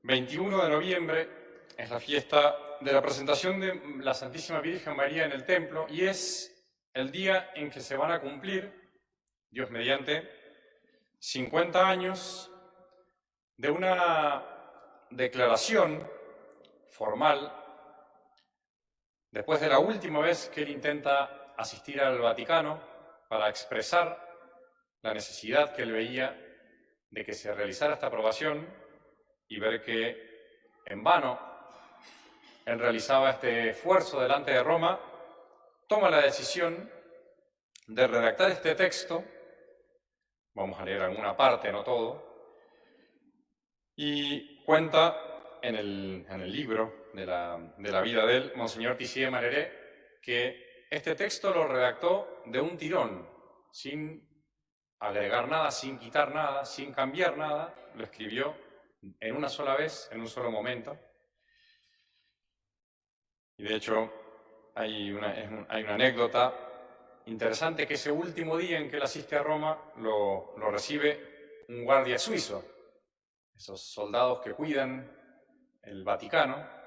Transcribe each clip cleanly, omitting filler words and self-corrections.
21 de noviembre es la fiesta de la presentación de la Santísima Virgen María en el templo y es el día en que se van a cumplir, Dios mediante, 50 años de una declaración formal después de la última vez que él intenta asistir al Vaticano para expresar la necesidad que él veía de que se realizara esta aprobación y ver que en vano él realizaba este esfuerzo delante de Roma, toma la decisión de redactar este texto, vamos a leer alguna parte, no todo, y cuenta en el libro de la vida de él, Monseñor Tissier Mareret, que este texto lo redactó de un tirón, sin agregar nada, sin quitar nada, sin cambiar nada, lo escribió en una sola vez, en un solo momento. Y de hecho hay una anécdota interesante que ese último día en que él asiste a Roma lo recibe un guardia suizo, esos soldados que cuidan el Vaticano,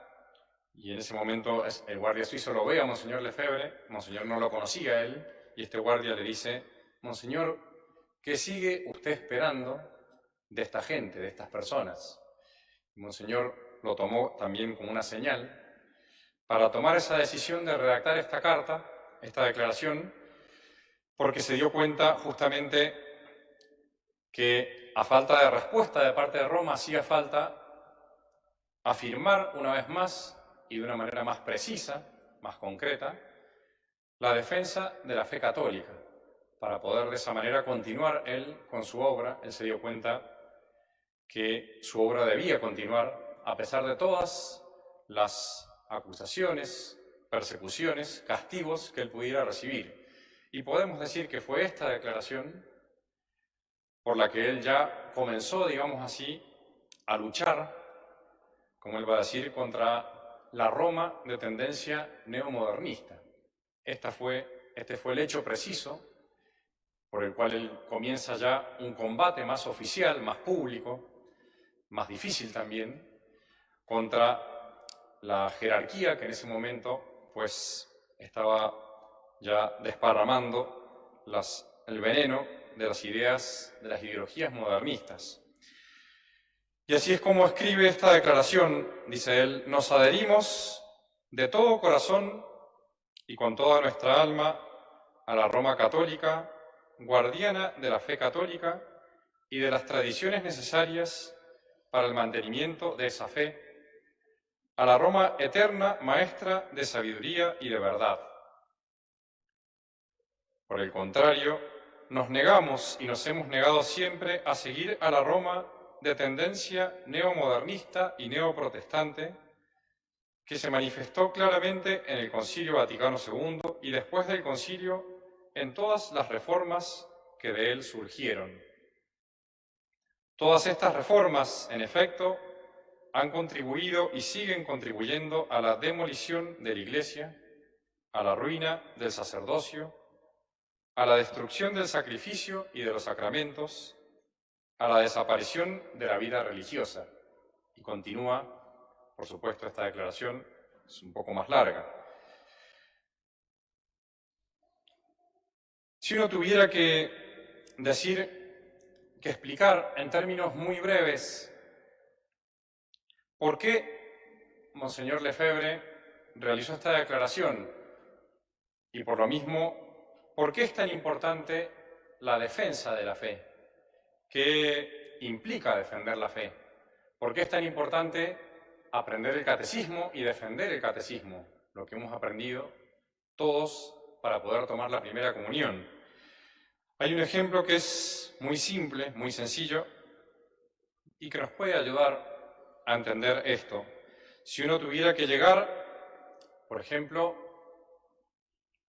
y en ese momento el guardia suizo lo ve a Monseñor Lefebvre, Monseñor no lo conocía a él, y este guardia le dice: Monseñor, ¿qué sigue usted esperando de esta gente, de estas personas? Y Monseñor lo tomó también como una señal para tomar esa decisión de redactar esta carta, esta declaración, porque se dio cuenta justamente que a falta de respuesta de parte de Roma hacía falta afirmar una vez más y de una manera más precisa, más concreta, la defensa de la fe católica, para poder de esa manera continuar él con su obra. Él se dio cuenta que su obra debía continuar a pesar de todas las acusaciones, persecuciones, castigos que él pudiera recibir. Y podemos decir que fue esta declaración por la que él ya comenzó, digamos así, a luchar, como él va a decir, contra la Roma de tendencia neomodernista. Este fue el hecho preciso por el cual él comienza ya un combate más oficial, más público, más difícil también, contra la jerarquía que en ese momento pues estaba ya desparramando el veneno de las ideas, de las ideologías modernistas. Y así es como escribe esta declaración, dice él: nos adherimos de todo corazón y con toda nuestra alma a la Roma católica, guardiana de la fe católica y de las tradiciones necesarias para el mantenimiento de esa fe, a la Roma eterna, maestra de sabiduría y de verdad. Por el contrario, nos negamos y nos hemos negado siempre a seguir a la Roma de tendencia neomodernista y neoprotestante, que se manifestó claramente en el Concilio Vaticano II y después del concilio en todas las reformas que de él surgieron. Todas estas reformas, en efecto, han contribuido y siguen contribuyendo a la demolición de la Iglesia, a la ruina del sacerdocio, a la destrucción del sacrificio y de los sacramentos, a la desaparición de la vida religiosa. Y continúa, por supuesto, esta declaración es un poco más larga. Si uno tuviera que explicar en términos muy breves por qué Monseñor Lefebvre realizó esta declaración y por lo mismo, por qué es tan importante la defensa de la fe, qué implica defender la fe, por qué es tan importante aprender el catecismo y defender el catecismo, lo que hemos aprendido todos para poder tomar la primera comunión. Hay un ejemplo que es muy simple, muy sencillo, y que nos puede ayudar a entender esto. Si uno tuviera que llegar, por ejemplo,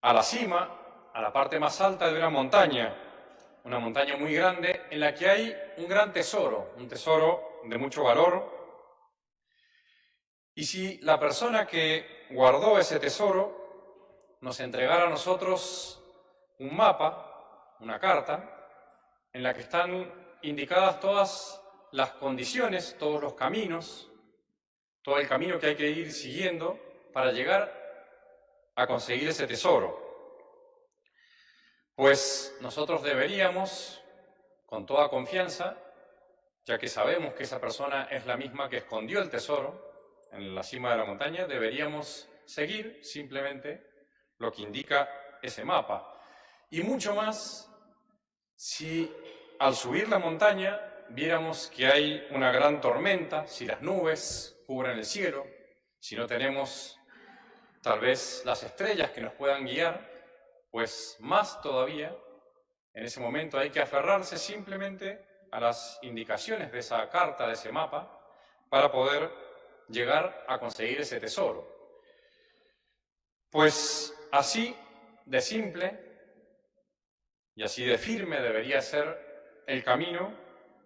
a la cima, a la parte más alta de una montaña muy grande, en la que hay un gran tesoro, un tesoro de mucho valor, y si la persona que guardó ese tesoro nos entregara a nosotros un mapa, una carta, en la que están indicadas todas las condiciones, todos los caminos, todo el camino que hay que ir siguiendo para llegar a conseguir ese tesoro. Pues nosotros deberíamos, con toda confianza, ya que sabemos que esa persona es la misma que escondió el tesoro en la cima de la montaña, deberíamos seguir simplemente lo que indica ese mapa. Y mucho más si al subir la montaña viéramos que hay una gran tormenta, si las nubes cubren el cielo, si no tenemos tal vez las estrellas que nos puedan guiar, pues más todavía, en ese momento hay que aferrarse simplemente a las indicaciones de esa carta, de ese mapa, para poder llegar a conseguir ese tesoro. Pues así de simple y así de firme debería ser el camino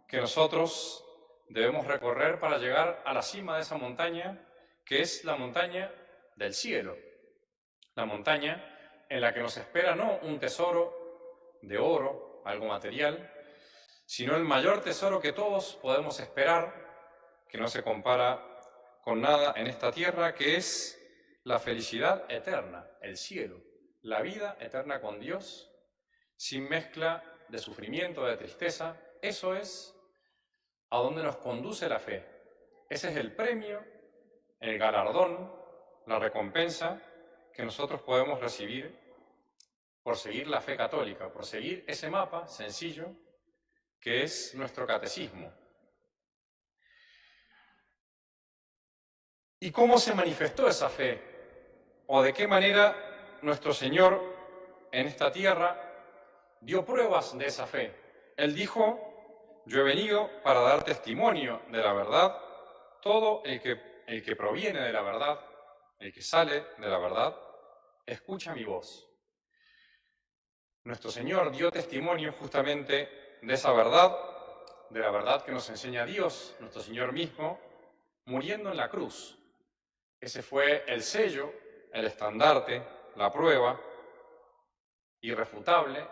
que nosotros debemos recorrer para llegar a la cima de esa montaña, que es la montaña del cielo, la montaña en la que nos espera no un tesoro de oro, algo material, sino el mayor tesoro que todos podemos esperar, que no se compara con nada en esta tierra, que es la felicidad eterna, el cielo, la vida eterna con Dios, sin mezcla de sufrimiento, de tristeza. Eso es a donde nos conduce la fe. Ese es el premio, el galardón, la recompensa que nosotros podemos recibir por seguir la fe católica, por seguir ese mapa sencillo que es nuestro catecismo. ¿Y cómo se manifestó esa fe? ¿O de qué manera nuestro Señor en esta tierra dio pruebas de esa fe? Él dijo: yo he venido para dar testimonio de la verdad. Todo el que proviene de la verdad, el que sale de la verdad, escucha mi voz. Nuestro Señor dio testimonio justamente de esa verdad, de la verdad que nos enseña Dios, nuestro Señor mismo, muriendo en la cruz. Ese fue el sello, el estandarte, la prueba irrefutable,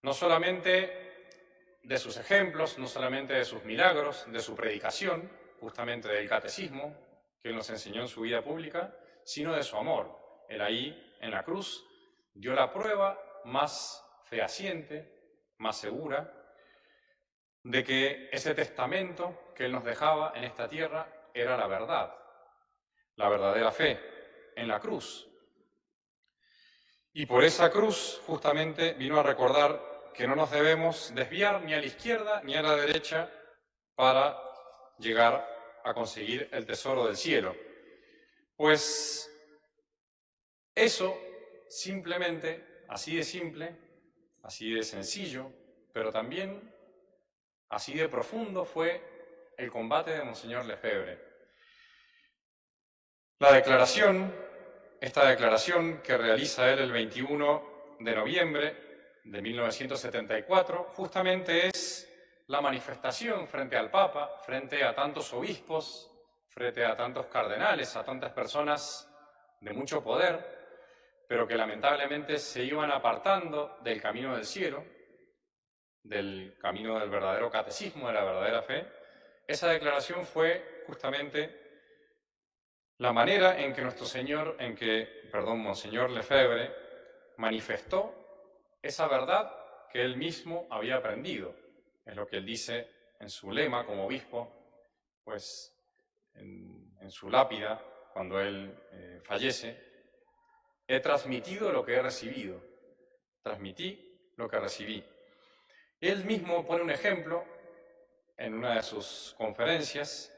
no solamente de sus ejemplos, no solamente de sus milagros, de su predicación, justamente del catecismo que Él nos enseñó en su vida pública, sino de su amor. Él ahí, en la cruz, dio la prueba más fehaciente, más segura, de que ese testamento que Él nos dejaba en esta tierra era la verdad, la verdadera fe, en la cruz. Y por esa cruz, justamente, vino a recordar que no nos debemos desviar ni a la izquierda ni a la derecha para llegar a conseguir el tesoro del cielo. Pues eso, simplemente, así de simple, así de sencillo, pero también así de profundo fue el combate de Monseñor Lefebvre. Esta declaración que realiza él el 21 de noviembre de 1974, justamente es la manifestación frente al Papa, frente a tantos obispos, frente a tantos cardenales, a tantas personas de mucho poder, pero que lamentablemente se iban apartando del camino del cielo, del camino del verdadero catecismo, de la verdadera fe. Esa declaración fue justamente la manera en que Monseñor Lefebvre manifestó esa verdad que él mismo había aprendido. Es lo que él dice en su lema como obispo, pues en su lápida, cuando él fallece: he transmitido lo que he recibido, transmití lo que recibí. Él mismo pone un ejemplo en una de sus conferencias.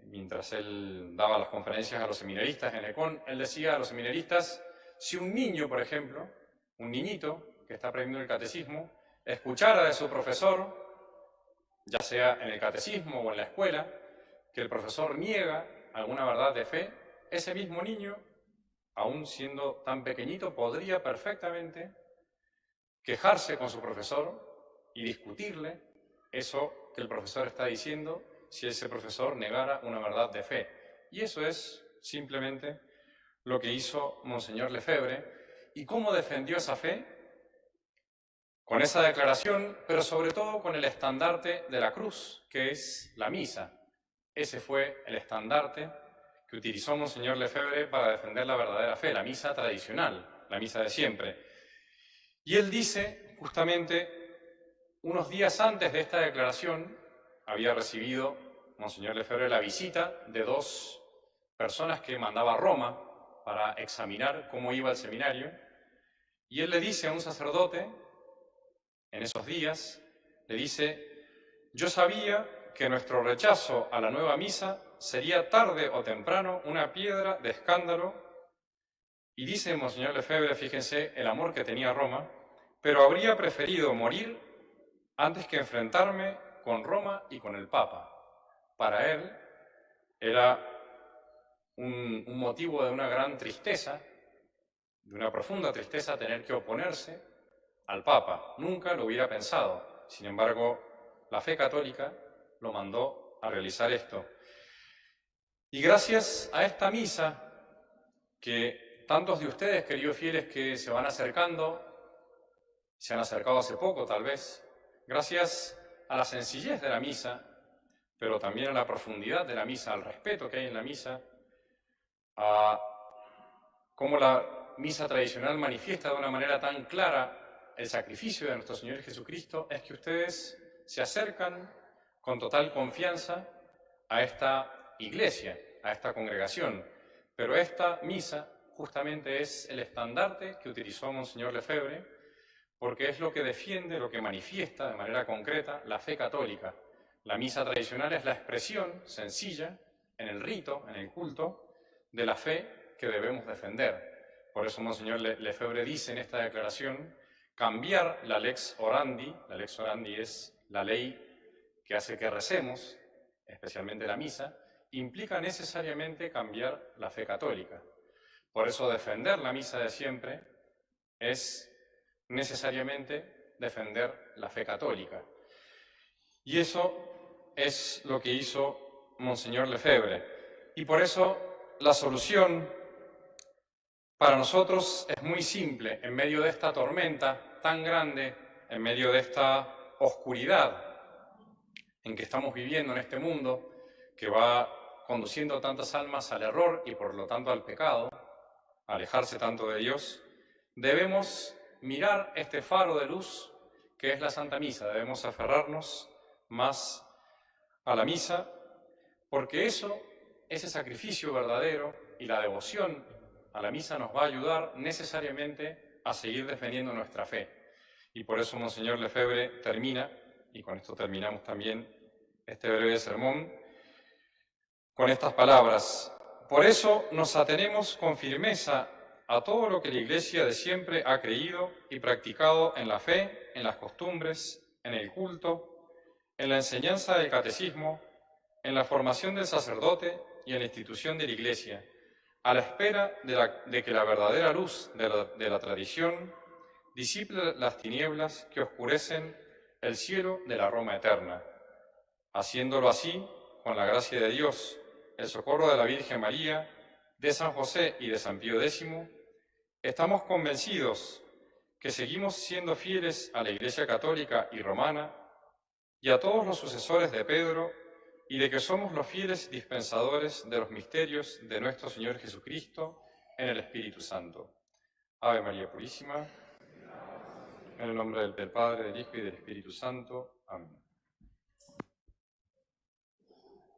Mientras él daba las conferencias a los seminaristas en Econ, él decía a los seminaristas: si un niño, por ejemplo, un niñito que está aprendiendo el catecismo, escuchara de su profesor, ya sea en el catecismo o en la escuela, que el profesor niega alguna verdad de fe, ese mismo niño, aún siendo tan pequeñito, podría perfectamente quejarse con su profesor y discutirle eso que el profesor está diciendo, si ese profesor negara una verdad de fe. Y eso es simplemente lo que hizo Monseñor Lefebvre. ¿Y cómo defendió esa fe? Con esa declaración, pero sobre todo con el estandarte de la cruz, que es la misa. ese fue el estandarte que utilizó Monseñor Lefebvre para defender la verdadera fe, la misa tradicional, la misa de siempre. Y él dice, justamente, unos días antes de esta declaración, había recibido Monseñor Lefebvre la visita de dos personas que mandaba a Roma para examinar cómo iba el seminario, y él le dice a un sacerdote, en esos días, le dice: yo sabía que nuestro rechazo a la nueva misa sería tarde o temprano una piedra de escándalo, y dice Monseñor Lefebvre, fíjense, el amor que tenía a Roma, pero habría preferido morir antes que enfrentarme con Roma y con el Papa. Para él era un motivo de una gran tristeza, de una profunda tristeza, tener que oponerse al Papa. Nunca lo hubiera pensado. Sin embargo, la fe católica lo mandó a realizar esto. Y gracias a esta misa, que tantos de ustedes, queridos fieles, que se van acercando, se han acercado hace poco tal vez, gracias a la sencillez de la misa, pero también a la profundidad de la misa, al respeto que hay en la misa, a cómo la misa tradicional manifiesta de una manera tan clara el sacrificio de nuestro Señor Jesucristo, es que ustedes se acercan con total confianza a esta iglesia, a esta congregación. Pero esta misa justamente es el estandarte que utilizó Monseñor Lefebvre, porque es lo que defiende, lo que manifiesta de manera concreta la fe católica. La misa tradicional es la expresión sencilla, en el rito, en el culto, de la fe que debemos defender. Por eso Monseñor Lefebvre dice en esta declaración: cambiar la lex orandi es la ley que hace que recemos, especialmente la misa, implica necesariamente cambiar la fe católica. Por eso defender la misa de siempre es necesariamente defender la fe católica. Y eso es lo que hizo Monseñor Lefebvre. Y por eso la solución para nosotros es muy simple. En medio de esta tormenta tan grande, en medio de esta oscuridad en que estamos viviendo en este mundo, que va conduciendo tantas almas al error y por lo tanto al pecado, a alejarse tanto de Dios, debemos mirar este faro de luz que es la Santa Misa. Debemos aferrarnos más a la misa, porque ese sacrificio verdadero y la devoción a la misa nos va a ayudar necesariamente a seguir defendiendo nuestra fe. Y por eso Monseñor Lefebvre termina, y con esto terminamos también este breve sermón, con estas palabras: por eso nos atenemos con firmeza a todo lo que la Iglesia de siempre ha creído y practicado en la fe, en las costumbres, en el culto, en la enseñanza del catecismo, en la formación del sacerdote y en la institución de la Iglesia, a la espera de que la verdadera luz de la tradición disipe las tinieblas que oscurecen el cielo de la Roma eterna. Haciéndolo así, con la gracia de Dios, el socorro de la Virgen María, de San José y de San Pío X, estamos convencidos que seguimos siendo fieles a la Iglesia católica y romana y a todos los sucesores de Pedro, y de que somos los fieles dispensadores de los misterios de nuestro Señor Jesucristo en el Espíritu Santo. Ave María Purísima, en el nombre del Padre, del Hijo y del Espíritu Santo. Amén.